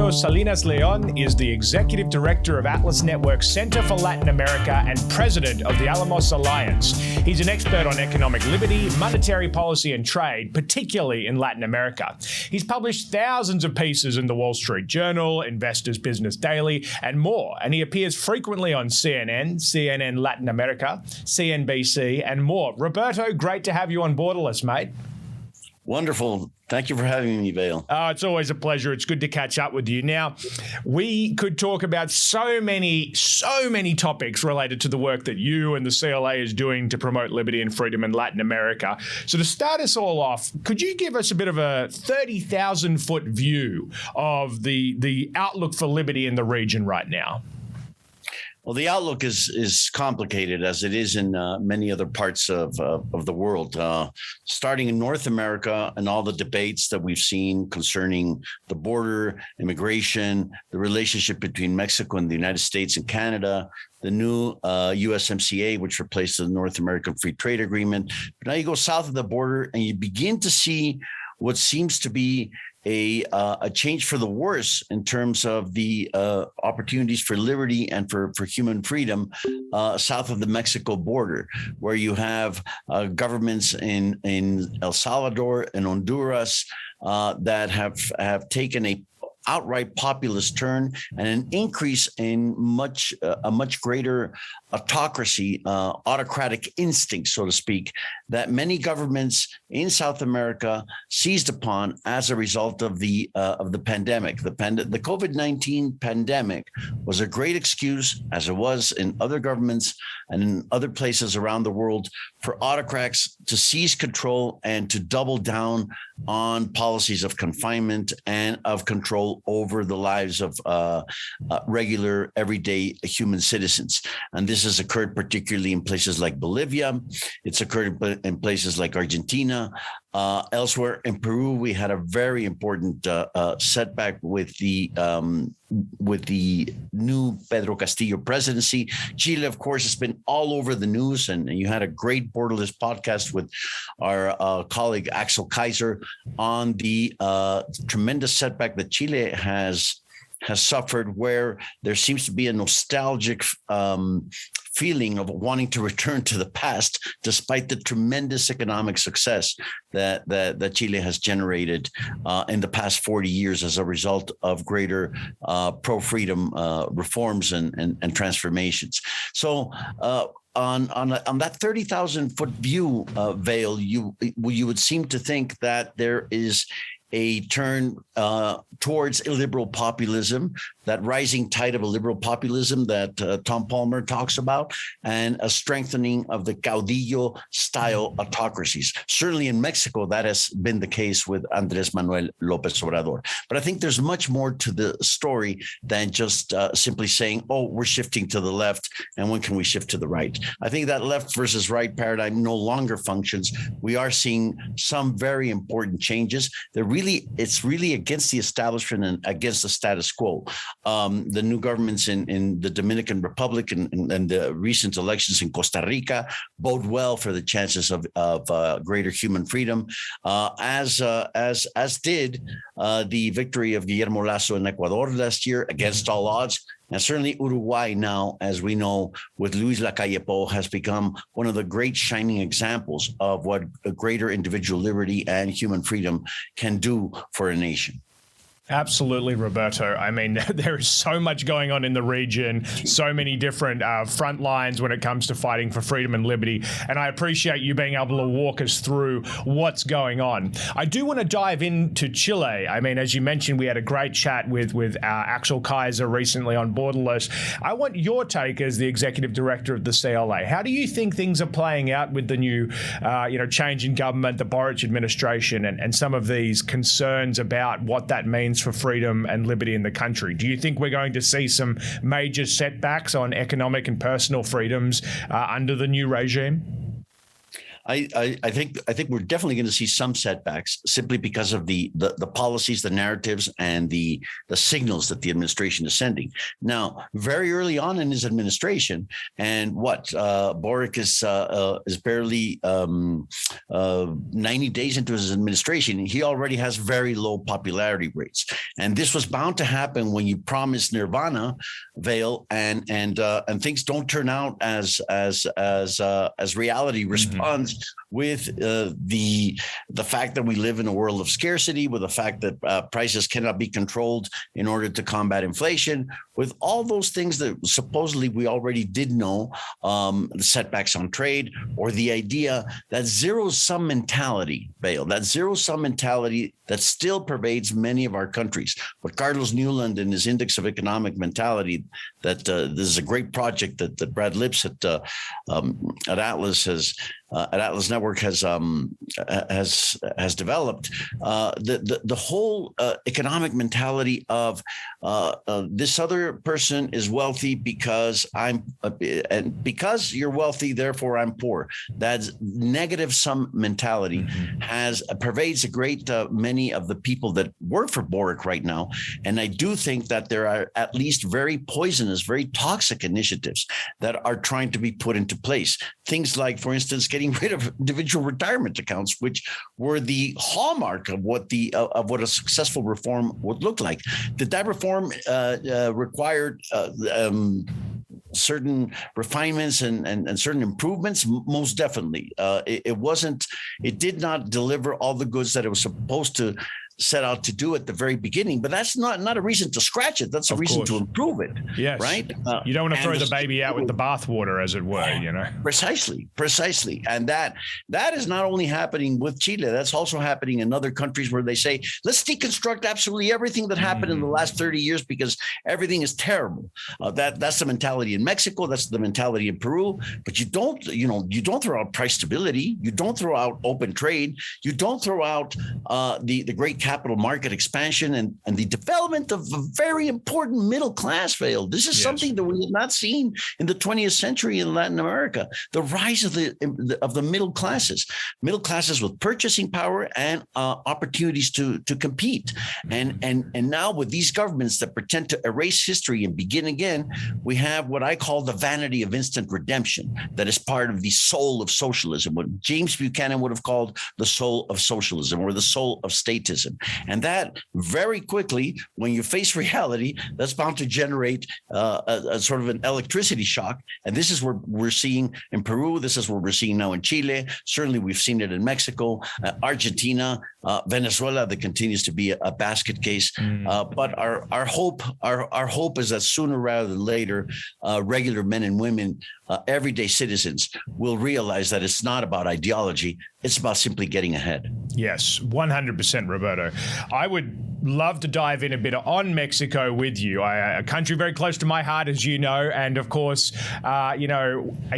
Roberto Salinas-León is the Executive Director of Atlas Network's Center for Latin America and President of the Alamos Alliance. He's an expert on economic liberty, monetary policy and trade, particularly in Latin America. He's published thousands of pieces in the Wall Street Journal, Investors Business Daily, and more, and he appears frequently on CNN, CNN Latin America, CNBC, and more. Roberto, great to have you on Borderless, mate. Wonderful. Thank you for having me, Vale. It's always a pleasure. It's good to catch up with you. Now, we could talk about so many topics related to the work that you and the CLA is doing to promote liberty and freedom in Latin America. So to start us all off, could you give us a bit of a 30,000-foot view of the outlook for liberty in the region right now? Well, the outlook is complicated, as it is in many other parts of the world, starting in North America and all the debates that we've seen concerning the border, immigration, the relationship between Mexico and the United States and Canada, the new USMCA, which replaced the North American Free Trade Agreement. But now you go south of the border and you begin to see what seems to be a change for the worse in terms of the opportunities for liberty and for human freedom south of the Mexico border, where you have governments in El Salvador and Honduras that have taken a outright populist turn and an increase in a much greater autocracy, autocratic instinct, so to speak, that many governments in South America seized upon as a result of the pandemic. The COVID-19 pandemic was a great excuse, as it was in other governments and in other places around the world, for autocrats to seize control and to double down on policies of confinement and of control over the lives of regular, everyday human citizens. And this has occurred particularly in places like Bolivia. It's occurred in places like Argentina. Elsewhere in Peru, we had a very important setback with the new Pedro Castillo presidency. Chile, of course, has been all over the news, and you had a great Borderless podcast with our colleague Axel Kaiser on the tremendous setback that Chile has suffered, where there seems to be a nostalgic feeling of wanting to return to the past, despite the tremendous economic success that Chile has generated in the past 40 years as a result of greater pro-freedom reforms and transformations. So on that 30,000-foot view, Vale, you would seem to think that there is a turn towards illiberal populism, that rising tide of illiberal populism that Tom Palmer talks about, and a strengthening of the caudillo-style autocracies. Certainly in Mexico, that has been the case with Andrés Manuel López Obrador. But I think there's much more to the story than just simply saying, oh, we're shifting to the left, and when can we shift to the right? I think that left versus right paradigm no longer functions. We are seeing some very important changes. It's really against the establishment and against the status quo. The new governments in the Dominican Republic and the recent elections in Costa Rica bode well for the chances of greater human freedom, as did the victory of Guillermo Lasso in Ecuador last year against all odds. And certainly Uruguay now, as we know, with Luis Lacalle Pou, has become one of the great shining examples of what a greater individual liberty and human freedom can do for a nation. Absolutely, Roberto. I mean, there is so much going on in the region, so many different front lines when it comes to fighting for freedom and liberty. And I appreciate you being able to walk us through what's going on. I do want to dive into Chile. I mean, as you mentioned, we had a great chat with Axel Kaiser recently on Borderless. I want your take as the executive director of the CLA. How do you think things are playing out with the new, change in government, the Boric administration, and some of these concerns about what that means for freedom and liberty in the country? Do you think we're going to see some major setbacks on economic and personal freedoms under the new regime? I think we're definitely going to see some setbacks simply because of the policies, the narratives, and the signals that the administration is sending. Now, very early on in his administration, and Boric is barely 90 days into his administration, he already has very low popularity rates, and this was bound to happen when you promise nirvana, Vale, and things don't turn out as reality responds with the fact that we live in a world of scarcity, with the fact that prices cannot be controlled in order to combat inflation, with all those things that supposedly we already did know, the setbacks on trade, or the idea that zero-sum mentality, Bale, that zero-sum mentality that still pervades many of our countries. What Carlos Newland in his Index of Economic Mentality, that this is a great project that Brad Lips at Atlas Network has developed, the whole economic mentality of this other person is wealthy because and because you're wealthy, therefore I'm poor. That negative sum mentality pervades a great many of the people that work for Boric right now, and I do think that there are at least very poisonous, very toxic initiatives that are trying to be put into place. Things like, for instance, getting rid of individual retirement accounts, which were the hallmark of what a successful reform would look like. Did that reform required certain refinements and certain improvements? Most definitely. It did not deliver all the goods that it was supposed to set out to do at the very beginning, but that's not a reason to scratch it. That's a reason to improve it. Yes. Right. You don't want to throw the baby out with the bathwater, as it were, you know. Precisely. And that is not only happening with Chile, that's also happening in other countries where they say, let's deconstruct absolutely everything that happened in the last 30 years because everything is terrible. That's the mentality in Mexico. That's the mentality in Peru. But you don't throw out price stability. You don't throw out open trade. You don't throw out the great capital market expansion and the development of a very important middle class, Vale. This is something that we have not seen in the 20th century in Latin America. The rise of the middle classes with purchasing power and opportunities to compete. And now with these governments that pretend to erase history and begin again, we have what I call the vanity of instant redemption that is part of the soul of socialism, what James Buchanan would have called the soul of socialism or the soul of statism. And that very quickly, when you face reality, that's bound to generate a sort of an electricity shock. And this is what we're seeing in Peru. This is what we're seeing now in Chile. Certainly, we've seen it in Mexico, Argentina, Venezuela. That continues to be a basket case. But our hope is that sooner rather than later, regular men and women, everyday citizens, will realize that it's not about ideology. It's about simply getting ahead. Yes, 100%, Roberto. I would love to dive in a bit on Mexico with you. A country very close to my heart, as you know, and of course, a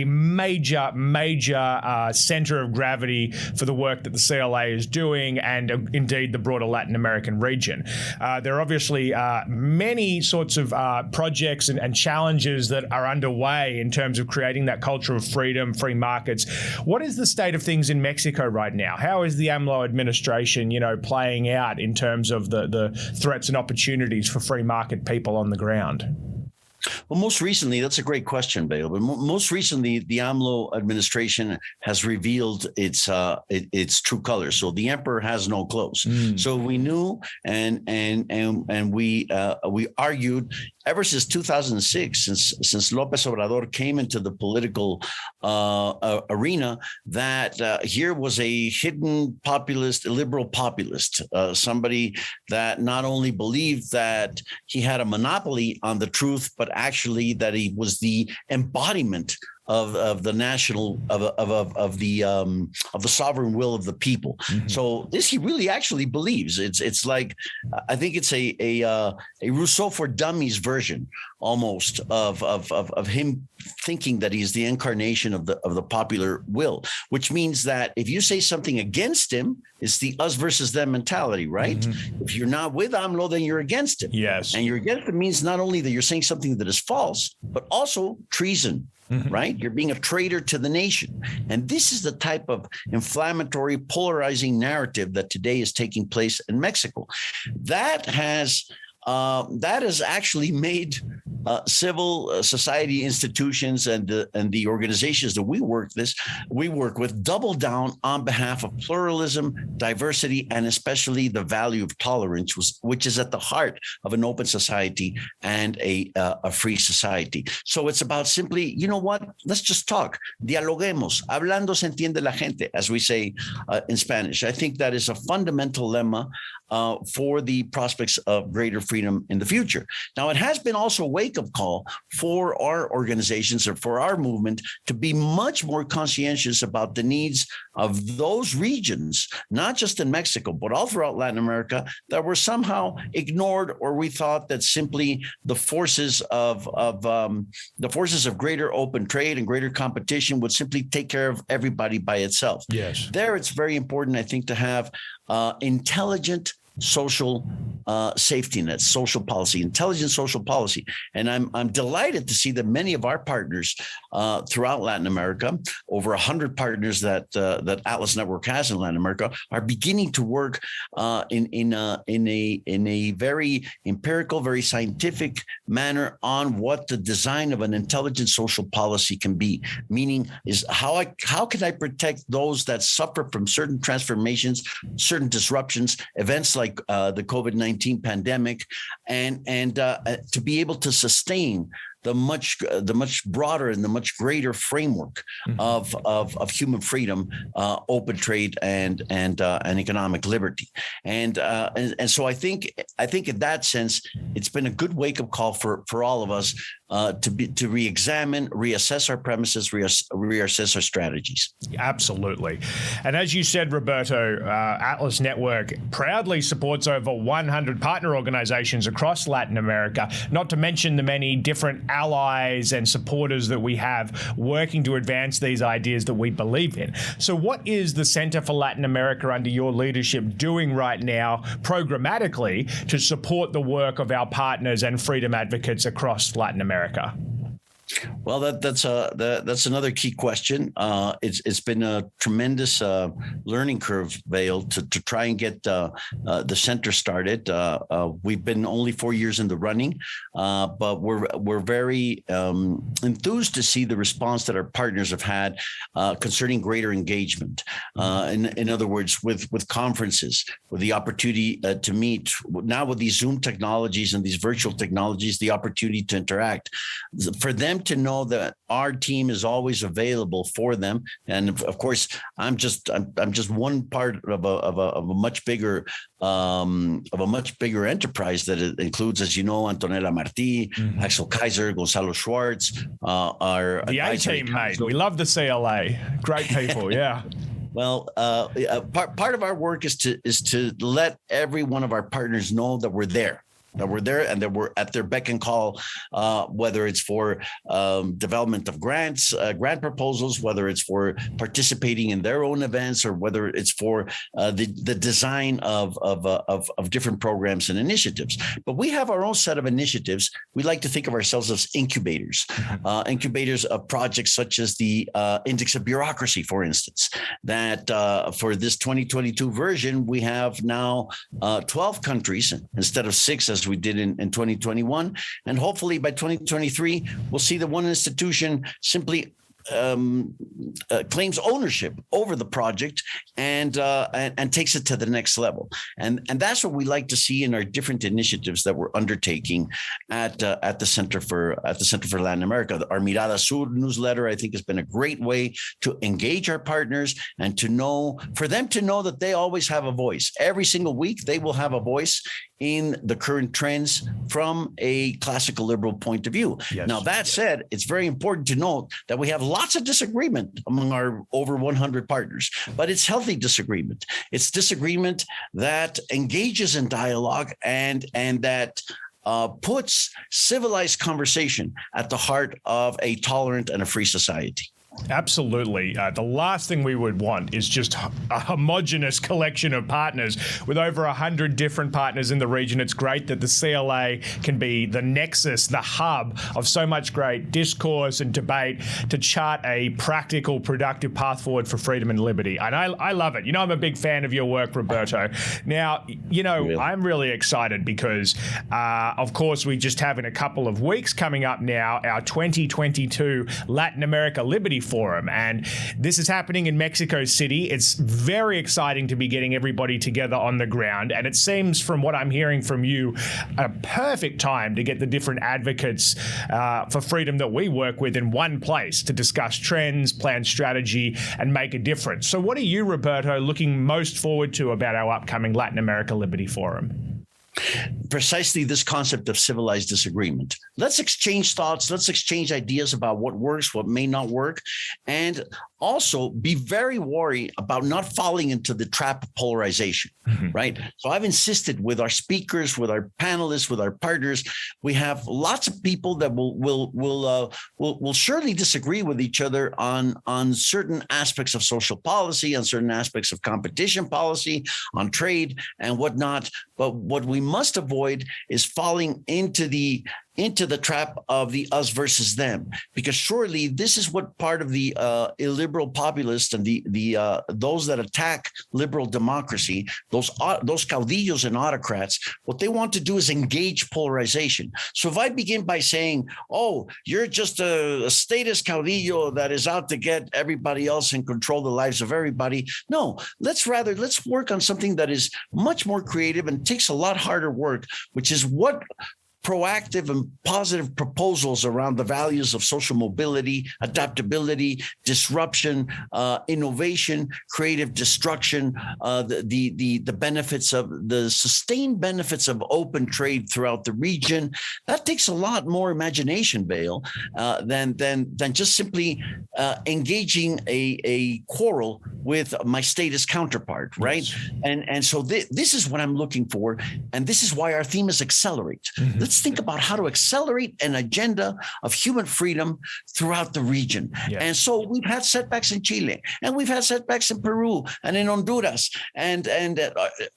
major center of gravity for the work that the CLA is doing, and indeed the broader Latin American region. There are obviously many sorts of projects and challenges that are underway in terms of creating that culture of freedom, free markets. What is the state of things in Mexico right now? How is the AMLO administration, playing out in terms of the threats and opportunities for free market people on the ground? Well, most recently, that's a great question, Bale. But most recently, the AMLO administration has revealed its true colors. So the emperor has no clothes. So we knew, and we argued ever since 2006, since López Obrador came into the political arena, that here was a hidden populist, a liberal populist, somebody that not only believed that he had a monopoly on the truth, but actually that he was the embodiment of the national of the sovereign will of the people. So this he really actually believes. It's like, I think it's a Rousseau for Dummies version, almost of him thinking that he's the incarnation of the popular will, which means that if you say something against him, it's the us versus them mentality, right? Mm-hmm. If you're not with AMLO, then you're against him. Yes. And you're against him means not only that you're saying something that is false, but also treason. Mm-hmm. Right? You're being a traitor to the nation. And this is the type of inflammatory, polarizing narrative that today is taking place in Mexico. That has actually made civil society institutions and the organizations that we work with double down on behalf of pluralism, diversity, and especially the value of tolerance, which is at the heart of an open society and a free society. So it's about simply, you know what? Let's just talk. Dialoguemos. Hablando se entiende la gente, as we say in Spanish. I think that is a fundamental lemma for the prospects of greater freedom in the future. Now, it has been also a wake-up call for our organizations or for our movement to be much more conscientious about the needs of those regions, not just in Mexico, but all throughout Latin America, that were somehow ignored, or we thought that simply the forces of greater open trade and greater competition would simply take care of everybody by itself. Yes. There, it's very important, I think, to have intelligent social safety nets, social policy, intelligent social policy. And I'm delighted to see that many of our partners throughout Latin America, over 100 partners that Atlas Network has in Latin America, are beginning to work in a very empirical, very scientific manner on what the design of an intelligent social policy can be. Meaning is how can I protect those that suffer from certain transformations, certain disruptions, events like the COVID-19 pandemic, and to be able to sustain the much broader and the much greater framework of human freedom, open trade, and economic liberty, and so I think in that sense it's been a good wake up call for all of us to re-examine, reassess our premises, reassess our strategies. Absolutely, and as you said, Roberto, Atlas Network proudly supports over 100 partner organizations across Latin America. Not to mention the many different allies and supporters that we have working to advance these ideas that we believe in. So what is the Center for Latin America under your leadership doing right now programmatically to support the work of our partners and freedom advocates across Latin America? Well, that's another key question. It's been a tremendous learning curve, Vale, to try and get the center started. We've been only 4 years in the running, but we're very enthused to see the response that our partners have had concerning greater engagement. In other words, with conferences, with the opportunity to meet now with these Zoom technologies and these virtual technologies, the opportunity to interact, for them to know that our team is always available for them. And of course, I'm just one part of a much bigger enterprise that includes, as you know, Antonella Martí, Axel Kaiser, Gonzalo Schwartz, our the A-team, mate. We love the CLA. Great people, yeah. Well, part of our work is to let every one of our partners know that we're there. And that we're at their beck and call, whether it's for development of grant proposals, whether it's for participating in their own events, or whether it's for the design of different programs and initiatives. But we have our own set of initiatives. We like to think of ourselves as incubators, incubators of projects such as the Index of Bureaucracy, for instance, that for this 2022 version, we have now 12 countries instead of 6 as we did in 2021. And hopefully by 2023, we'll see that one institution simply claims ownership over the project and takes it to the next level. And that's what we like to see in our different initiatives that we're undertaking at the Center for Latin America. Our Mirada Sur newsletter, I think, has been a great way to engage our partners and for them to know that they always have a voice. Every single week, they will have a voice in the current trends from a classical liberal point of view. Yes. Now, that said, it's very important to note that we have lots of disagreement among our over 100 partners, but it's healthy disagreement. It's disagreement that engages in dialogue and that puts civilized conversation at the heart of a tolerant and a free society. Absolutely. The last thing we would want is just a homogenous collection of partners with over 100 different partners in the region. It's great that the CLA can be the nexus, the hub of so much great discourse and debate to chart a practical, productive path forward for freedom and liberty. And I love it. You know, I'm a big fan of your work, Roberto. Now, you know, Really? I'm really excited because, of course, we just have in a couple of weeks coming up now our 2022 Latin America Liberty Forum, and this is happening in Mexico City. It's very exciting to be getting everybody together on the ground, and it seems from what I'm hearing from you a perfect time to get the different advocates for freedom that we work with in one place to discuss trends, plan strategy, and make a difference. So what are you, Roberto, looking most forward to about our upcoming Latin America Liberty Forum? Precisely this concept of civilized disagreement. Let's exchange thoughts. Let's exchange ideas about what works, what may not work, and also be very wary about not falling into the trap of polarization, right? So I've insisted with our speakers, with our panelists, with our partners, we have lots of people that will surely disagree with each other on certain aspects of social policy, on certain aspects of competition policy, on trade and whatnot. But what we must avoid is falling into the trap of the us versus them, because surely this is what part of the illiberal populists and the those that attack liberal democracy, those caudillos and autocrats, what they want to do is engage polarization. So if I begin by saying, oh, you're just a statist caudillo that is out to get everybody else and control the lives of everybody. No, let's work on something that is much more creative and takes a lot harder work, which is what proactive and positive proposals around the values of social mobility, adaptability, disruption, innovation, creative destruction, the benefits of the sustained benefits of open trade throughout the region. That takes a lot more imagination, Bale, than just simply engaging a quarrel with my statist counterpart, right? Yes. And so this is what I'm looking for, and this is why our theme is accelerate. Let's think about how to accelerate an agenda of human freedom throughout the region. Yeah. And so we've had setbacks in Chile, and we've had setbacks in Peru and in Honduras, and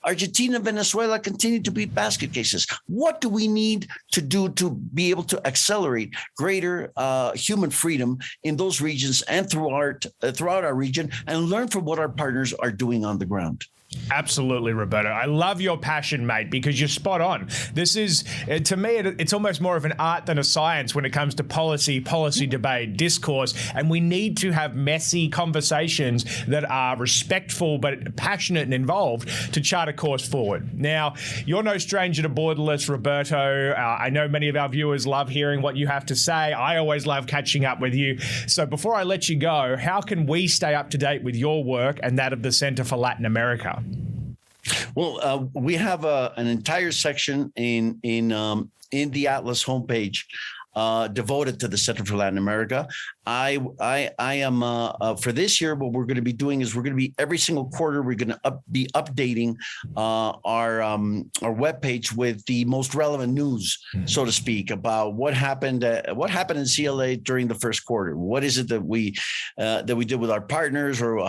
Argentina and Venezuela continue to be basket cases. What do we need to do to be able to accelerate greater human freedom in those regions and throughout our region, and learn from what our partners are doing on the ground? Absolutely, Roberto. I love your passion, mate, because you're spot on. This is, to me, it's almost more of an art than a science when it comes to policy debate, discourse, and we need to have messy conversations that are respectful but passionate and involved to chart a course forward. Now, you're no stranger to Borderless, Roberto. I know many of our viewers love hearing what you have to say. I always love catching up with you. So before I let you go, how can we stay up to date with your work and that of the Center for Latin America? Well, we have an entire section in the Atlas homepage devoted to the Center for Latin America. I am for this year. What we're going to be doing is we're going to be every single quarter. We're going to be updating our webpage with the most relevant news, so to speak, about what happened in CLA during the first quarter. What is it that we did with our partners, or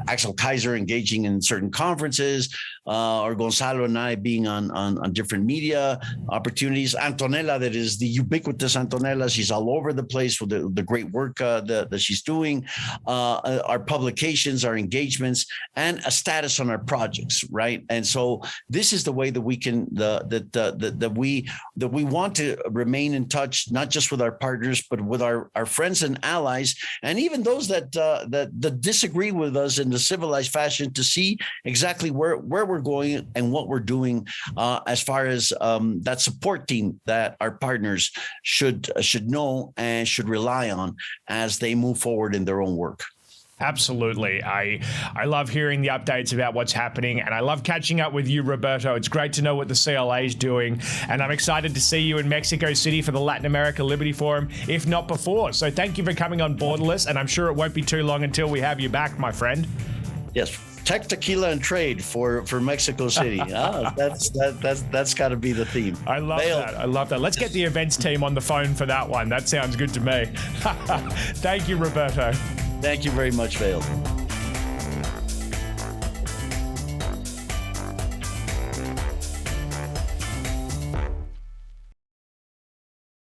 Axel Kaiser engaging in certain conferences, or Gonzalo and I being on different media opportunities. Antonella, that is the ubiquitous Antonella, she's all over the place with the great work that she's doing, our publications, our engagements, and a status on our projects, right? And so this is the way that we can that we want to remain in touch, not just with our partners, but with our friends and allies, and even those that disagree with us in the civilized fashion, to see exactly where we're going and what we're doing as far as that support team that our partners should know and should rely on as they move forward in their own work. Absolutely. I love hearing the updates about what's happening, and I love catching up with you, Roberto. It's great to know what the CLA is doing, and I'm excited to see you in Mexico City for the Latin America Liberty Forum, if not before. So thank you for coming on Borderless, and I'm sure it won't be too long until we have you back, my friend. Yes. tech, tequila, and trade for Mexico City. That's got to be the theme. I love that. I love that. Let's get the events team on the phone for that one. That sounds good to me. Thank you, Roberto. Thank you very much, Vale.